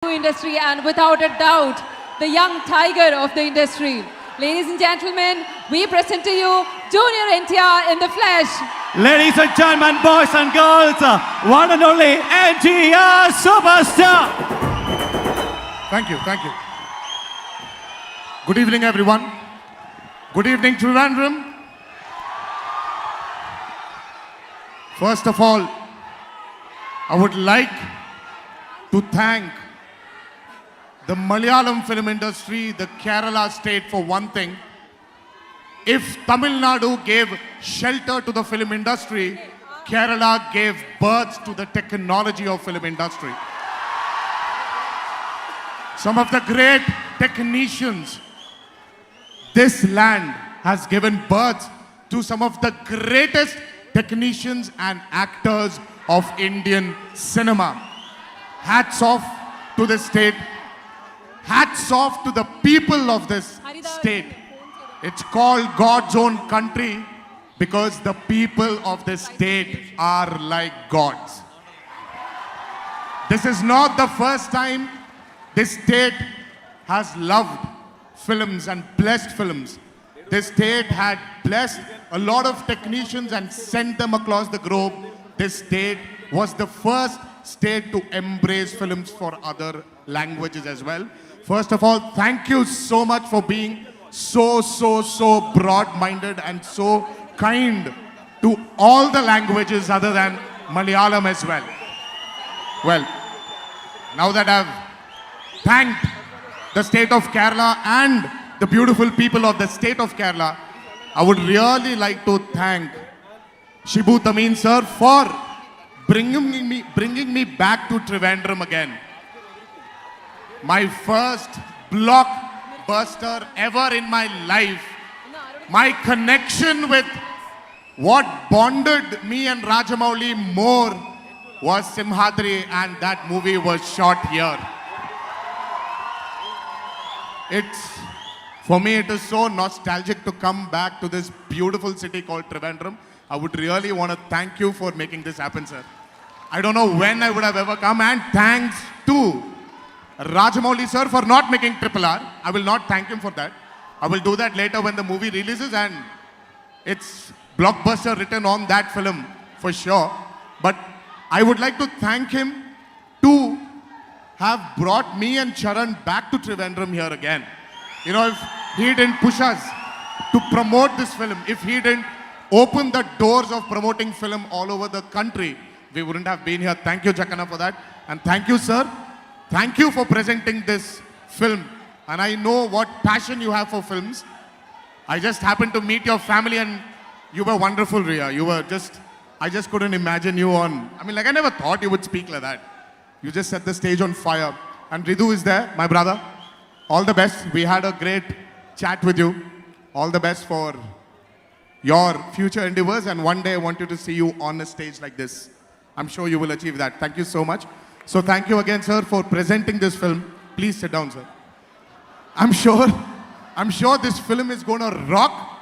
industry and without a doubt, the young tiger of the industry. Ladies and gentlemen, we present to you Junior NTR in the flesh. Ladies and gentlemen, boys and girls, one and only NTR Superstar. Thank you, thank you. Good evening, everyone. Good evening, Trivandrum. First of all, I would like to thank the Malayalam film industry, the Kerala state for one thing. If Tamil Nadu gave shelter to the film industry, Kerala gave birth to the technology of film industry. Some of the great technicians, this land has given birth to some of the greatest technicians and actors of Indian cinema. Hats off to the state. Hats off to the people of this state. It's called God's own country because the people of this state are like gods. This is not the first time this state has loved films and blessed films. This state had blessed a lot of technicians and sent them across the globe. This state was the first state to embrace films for other languages as well. First of all, thank you so much for being so broad-minded and so kind to all the languages other than Malayalam as well. Well, now that I've thanked the state of Kerala and the beautiful people of the state of Kerala, I would really like to thank Shibu Tameen sir for bringing me back to Trivandrum again. My first blockbuster ever in my life. My connection with what bonded me and Rajamouli more was Simhadri, and that movie was shot here. For me, it is so nostalgic to come back to this beautiful city called Trivandrum. I would really want to thank you for making this happen, sir. I don't know when I would have ever come, and thanks to Rajamouli sir for not making RRR. I will not thank him for that. I will do that later when the movie releases and it's blockbuster written on that film for sure. But I would like to thank him to have brought me and Charan back to Trivandrum here again. You know, if he didn't push us to promote this film, if he didn't open the doors of promoting film all over the country, we wouldn't have been here. Thank you, Jakana, for that. And thank you, sir. Thank you for presenting this film. And I know what passion you have for films. I just happened to meet your family and you were wonderful, Ria. You were I just couldn't imagine you on. I mean, like, I never thought you would speak like that. You just set the stage on fire. And Ridu is there, my brother. All the best. We had a great chat with you. All the best for your future endeavors. And one day I want you to see you on a stage like this. I'm sure you will achieve that. Thank you so much. So thank you again, sir, for presenting this film. Please sit down, sir. I'm sure this film is going to rock.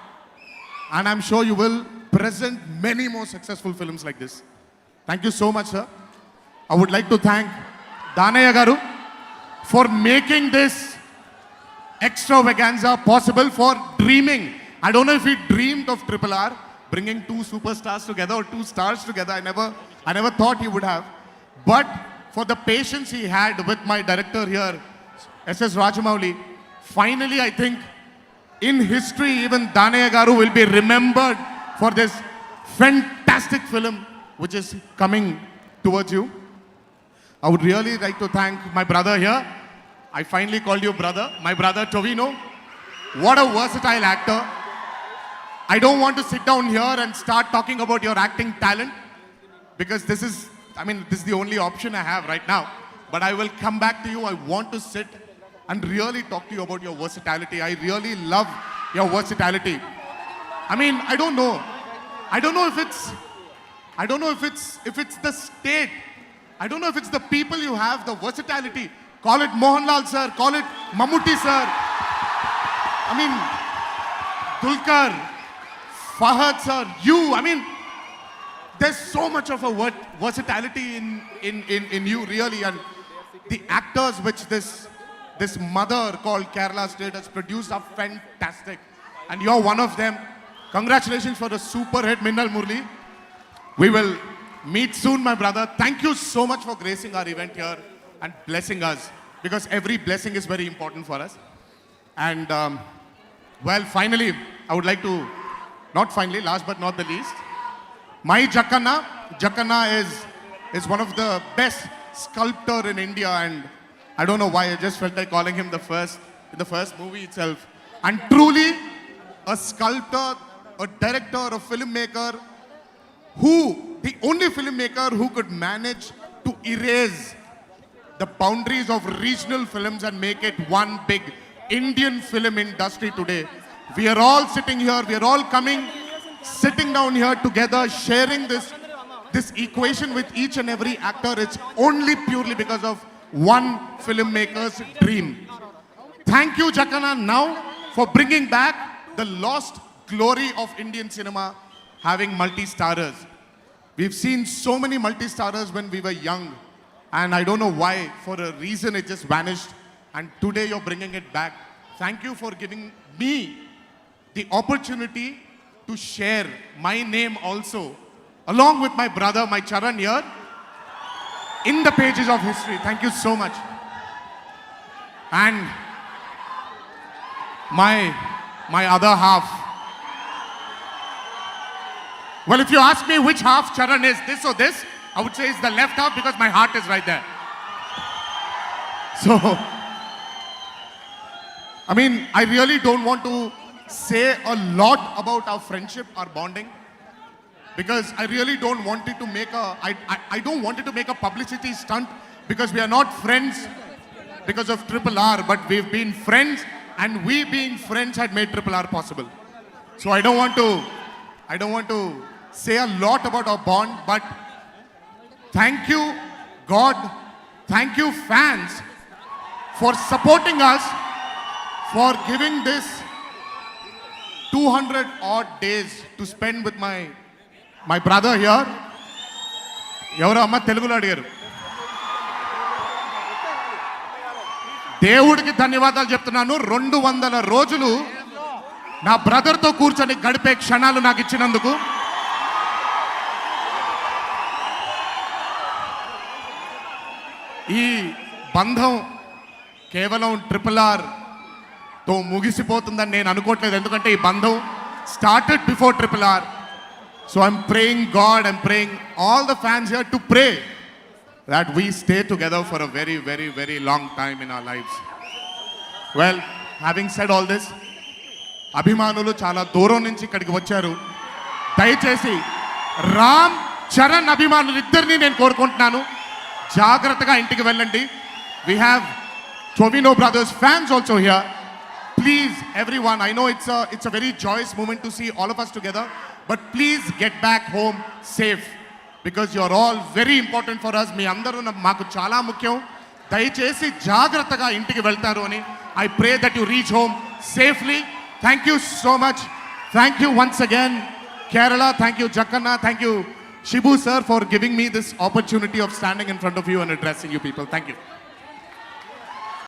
And I'm sure you will present many more successful films like this. Thank you so much, sir. I would like to thank Danaya Garu for making this extravaganza possible, for dreaming. I don't know if he dreamed of RRR, bringing two superstars together or two stars together. I never thought he would have. But for the patience he had with my director here, S.S. Rajamouli, finally I think in history even Danaya Garu will be remembered for this fantastic film which is coming towards you. I would really like to thank my brother here. I finally called you brother. My brother Tovino. What a versatile actor. I don't want to sit down here and start talking about your acting talent because this is the only option I have right now. But I will come back to you. I want to sit and really talk to you about your versatility. I really love your versatility. I mean, I don't know if it's the state. I don't know if it's the people you have, the versatility. Call it Mohanlal sir, call it Mammootty sir. I mean, Dulquer, Fahad sir, you. I mean, there's so much of a versatility in you really, and the actors which this mother called Kerala State has produced are fantastic. And you're one of them. Congratulations for the super hit Minnal Murli. We will meet soon, my brother. Thank you so much for gracing our event here and blessing us, because every blessing is very important for us. And well, finally, I would like to, not finally, last but not the least, my Jakanna. Jakanna is one of the best sculptor in India, and I don't know why, I just felt like calling him in the first movie itself. And truly a sculptor, a director, a filmmaker, the only filmmaker who could manage to erase the boundaries of regional films and make it one big Indian film industry today. We are all sitting here, we are all sitting down here together, sharing this equation with each and every actor. It's only purely because of one filmmaker's dream. Thank you, Jakanna, now for bringing back the lost glory of Indian cinema, having multi-starers. We've seen so many multi-starers when we were young, and I don't know why, for a reason it just vanished, and today you're bringing it back. Thank you for giving me the opportunity to share my name also, along with my brother, my Charan here, in the pages of history. Thank you so much. And my other half. Well, if you ask me which half Charan is, this or this, I would say it's the left half, because my heart is right there. So, I mean, I really don't want to say a lot about our friendship, our bonding, because I really don't want it to make I don't want it to make a publicity stunt, because we are not friends because of Triple R, but we've been friends, and we being friends had made Triple R possible. So I don't want to say a lot about our bond, but thank you, God, thank you, fans, for supporting us, for giving this 200 odd days to spend with my brother here. ఎవరో అమ్మ తెలుగులో అడిగారు. దేవుడికి ధన్యవాదాలు చెప్తున్నాను. 200 రోజులు నా బ్రదర్తో కూర్చొని గడిపే క్షణాలు నాకు ఇచ్చినందుకు. ఈ బంధం కేవలం ట్రిపుల్ ఆర్ తో ముగిసిపోతుందని నేను అనుకోవట్లేదు, ఎందుకంటే ఈ బంధం started before triple R. So I'm praying God, I'm praying all the fans here to pray that we stay together for a very, very, very long time in our lives. Well, having said all this, అభిమానులు చాలా దూరం నుంచి ఇక్కడికి వచ్చారు. దయచేసి రామ్ చరణ్ అభిమానులు ఇద్దరిని నేను కోరుకుంటున్నాను, జాగ్రత్తగా ఇంటికి వెళ్ళండి. We have Tobino Brothers fans also here. Please, everyone, I know it's a very joyous moment to see all of us together, but please get back home safe, because you're all very important for us. మీ అందరూ మాకు చాలా ముఖ్యం. దయచేసి జాగ్రత్తగా ఇంటికి వెళ్తారు అని I pray that you reach home safely. Thank you so much. Thank you once again, Kerala. Thank you, Jakanna. Thank you, Shibu sir, for giving me this opportunity of standing in front of you and addressing you people. Thank you.